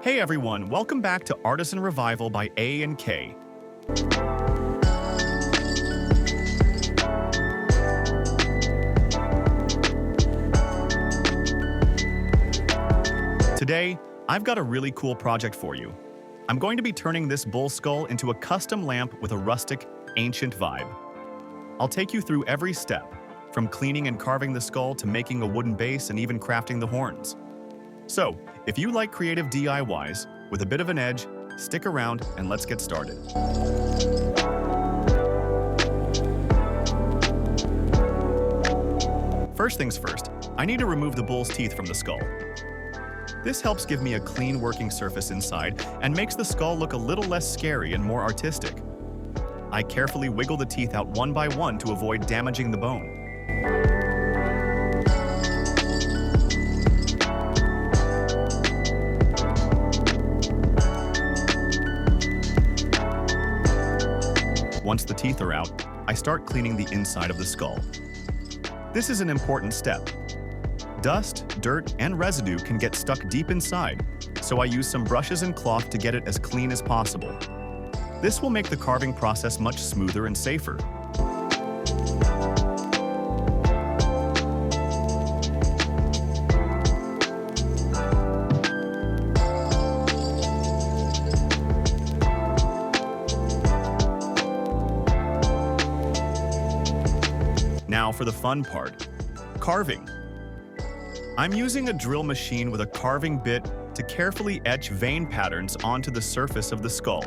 Hey everyone, welcome back to Artisan Revival by A&K. Today, I've got a really cool project for you. I'm going to be turning this bull skull into a custom lamp with a rustic, ancient vibe. I'll take you through every step, from cleaning and carving the skull to making a wooden base and even crafting the horns. So, if you like creative DIYs with a bit of an edge, stick around and let's get started. First things first, I need to remove the bull's teeth from the skull. This helps give me a clean working surface inside and makes the skull look a little less scary and more artistic. I carefully wiggle the teeth out one by one to avoid damaging the bone. Once the teeth are out, I start cleaning the inside of the skull. This is an important step. Dust, dirt, and residue can get stuck deep inside, so I use some brushes and cloth to get it as clean as possible. This will make the carving process much smoother and safer. Now for the fun part, carving. I'm using a drill machine with a carving bit to carefully etch vein patterns onto the surface of the skull.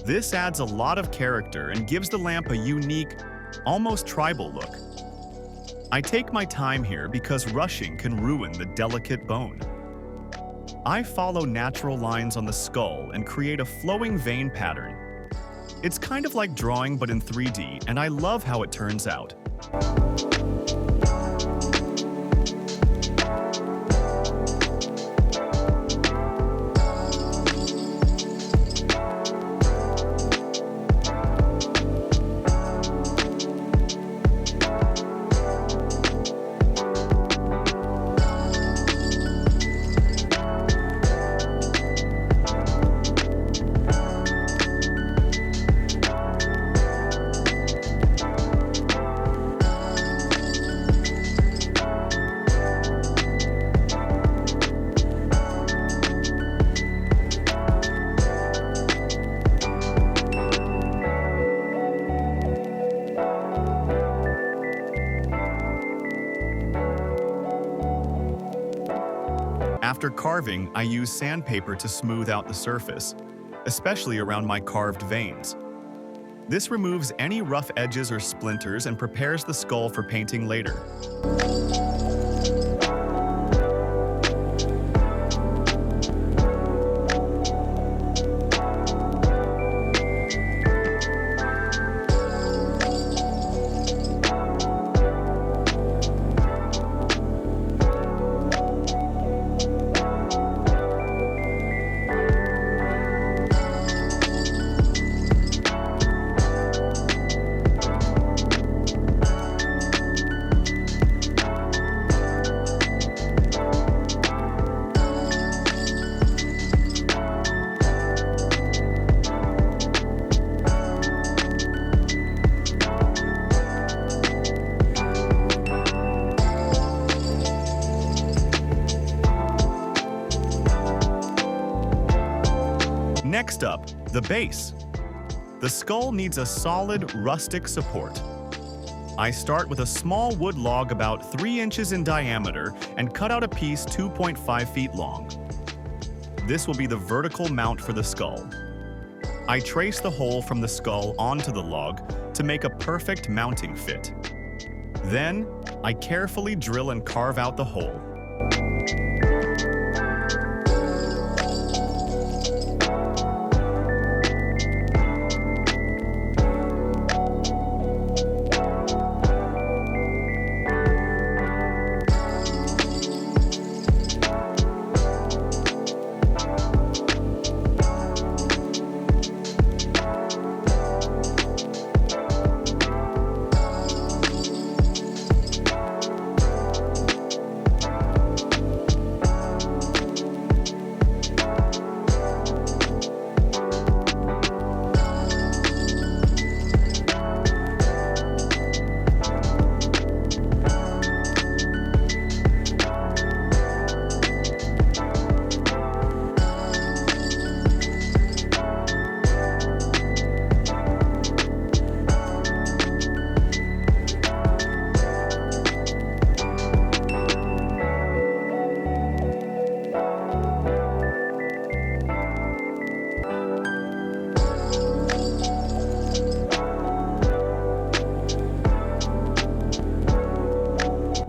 This adds a lot of character and gives the lamp a unique, almost tribal look. I take my time here because rushing can ruin the delicate bone. I follow natural lines on the skull and create a flowing vein pattern. It's kind of like drawing but in 3D, and I love how it turns out. After carving, I use sandpaper to smooth out the surface, especially around my carved veins. This removes any rough edges or splinters and prepares the skull for painting later. Next up, the base. The skull needs a solid, rustic support. I start with a small wood log about 3 inches in diameter and cut out a piece 2.5 feet long. This will be the vertical mount for the skull. I trace the hole from the skull onto the log to make a perfect mounting fit. Then, I carefully drill and carve out the hole.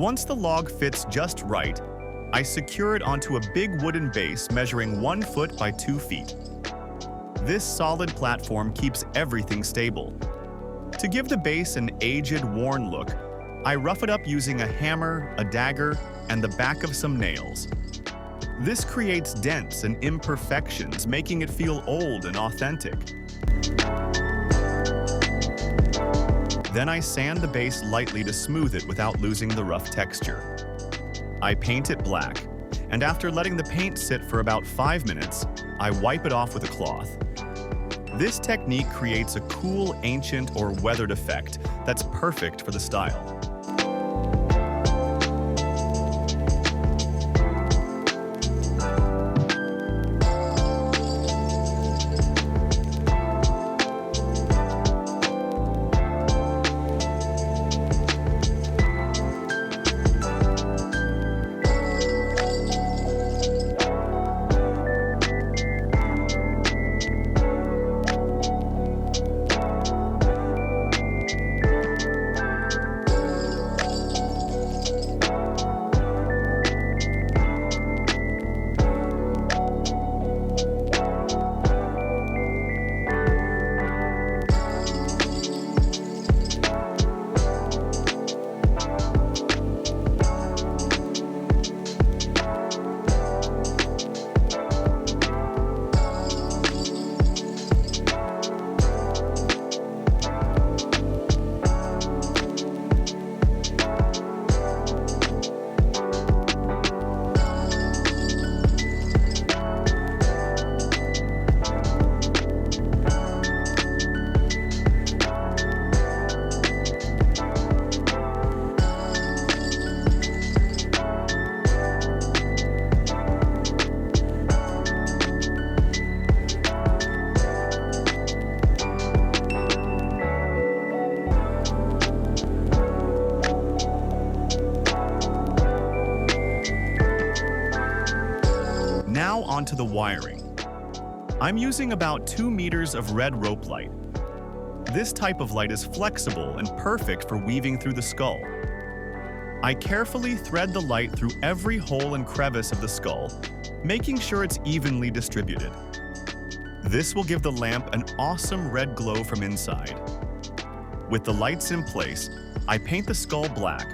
Once the log fits just right, I secure it onto a big wooden base measuring 1 foot by 2 feet. This solid platform keeps everything stable. To give the base an aged, worn look, I rough it up using a hammer, a dagger, and the back of some nails. This creates dents and imperfections, making it feel old and authentic. Then I sand the base lightly to smooth it without losing the rough texture. I paint it black, and after letting the paint sit for about 5 minutes, I wipe it off with a cloth. This technique creates a cool, ancient, or weathered effect that's perfect for the style. Now onto the wiring. I'm using about 2 meters of red rope light. This type of light is flexible and perfect for weaving through the skull. I carefully thread the light through every hole and crevice of the skull, making sure it's evenly distributed. This will give the lamp an awesome red glow from inside. With the lights in place, I paint the skull black,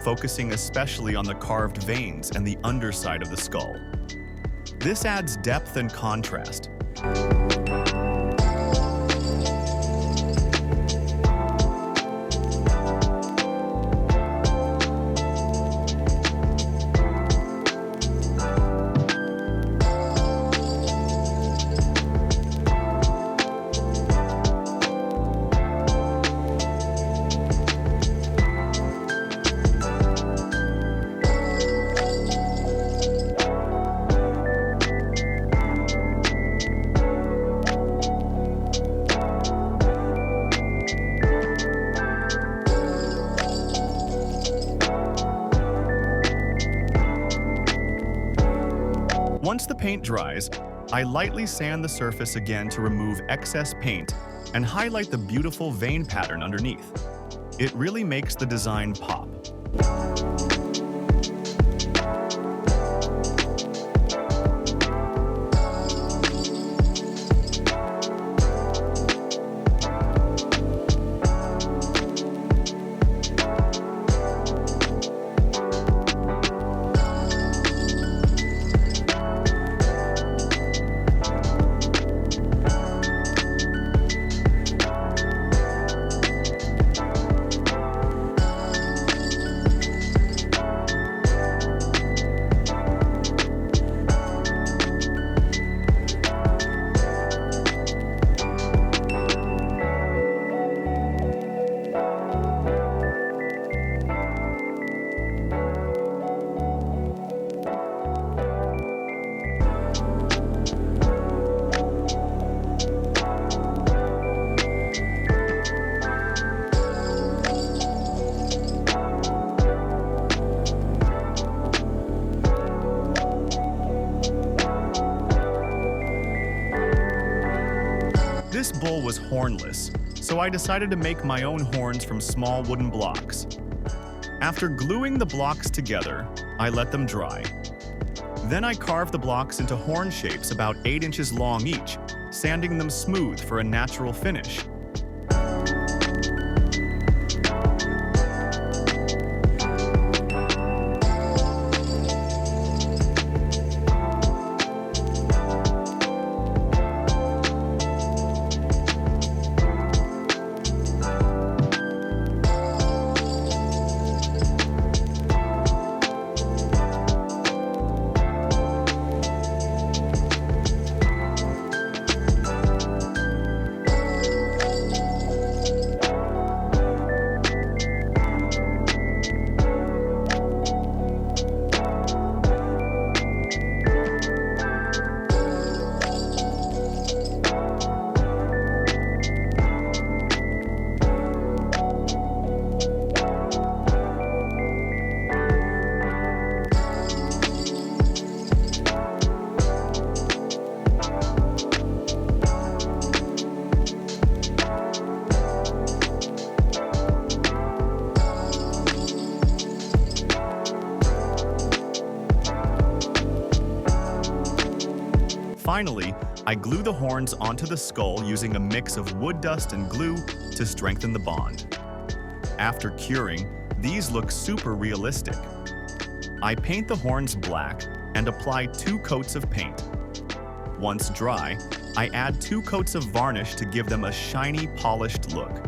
focusing especially on the carved veins and the underside of the skull. This adds depth and contrast. Once the paint dries, I lightly sand the surface again to remove excess paint and highlight the beautiful vein pattern underneath. It really makes the design pop. This bull was hornless, so I decided to make my own horns from small wooden blocks. After gluing the blocks together, I let them dry. Then I carved the blocks into horn shapes about 8 inches long each, sanding them smooth for a natural finish. Finally, I glue the horns onto the skull using a mix of wood dust and glue to strengthen the bond. After curing, these look super realistic. I paint the horns black and apply 2 coats of paint. Once dry, I add 2 coats of varnish to give them a shiny, polished look.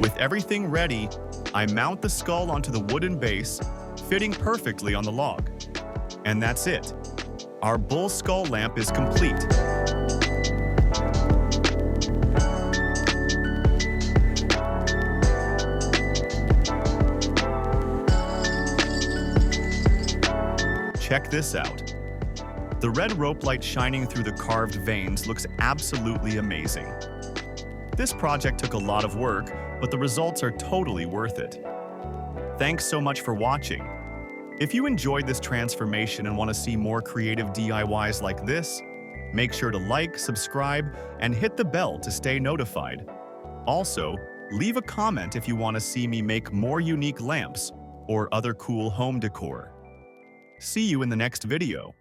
With everything ready, I mount the skull onto the wooden base, fitting perfectly on the log. And that's it. Our bull skull lamp is complete. Check this out. The red rope light shining through the carved veins looks absolutely amazing. This project took a lot of work, but the results are totally worth it. Thanks so much for watching. If you enjoyed this transformation and want to see more creative DIYs like this, make sure to like, subscribe, and hit the bell to stay notified. Also, leave a comment if you want to see me make more unique lamps or other cool home decor. See you in the next video.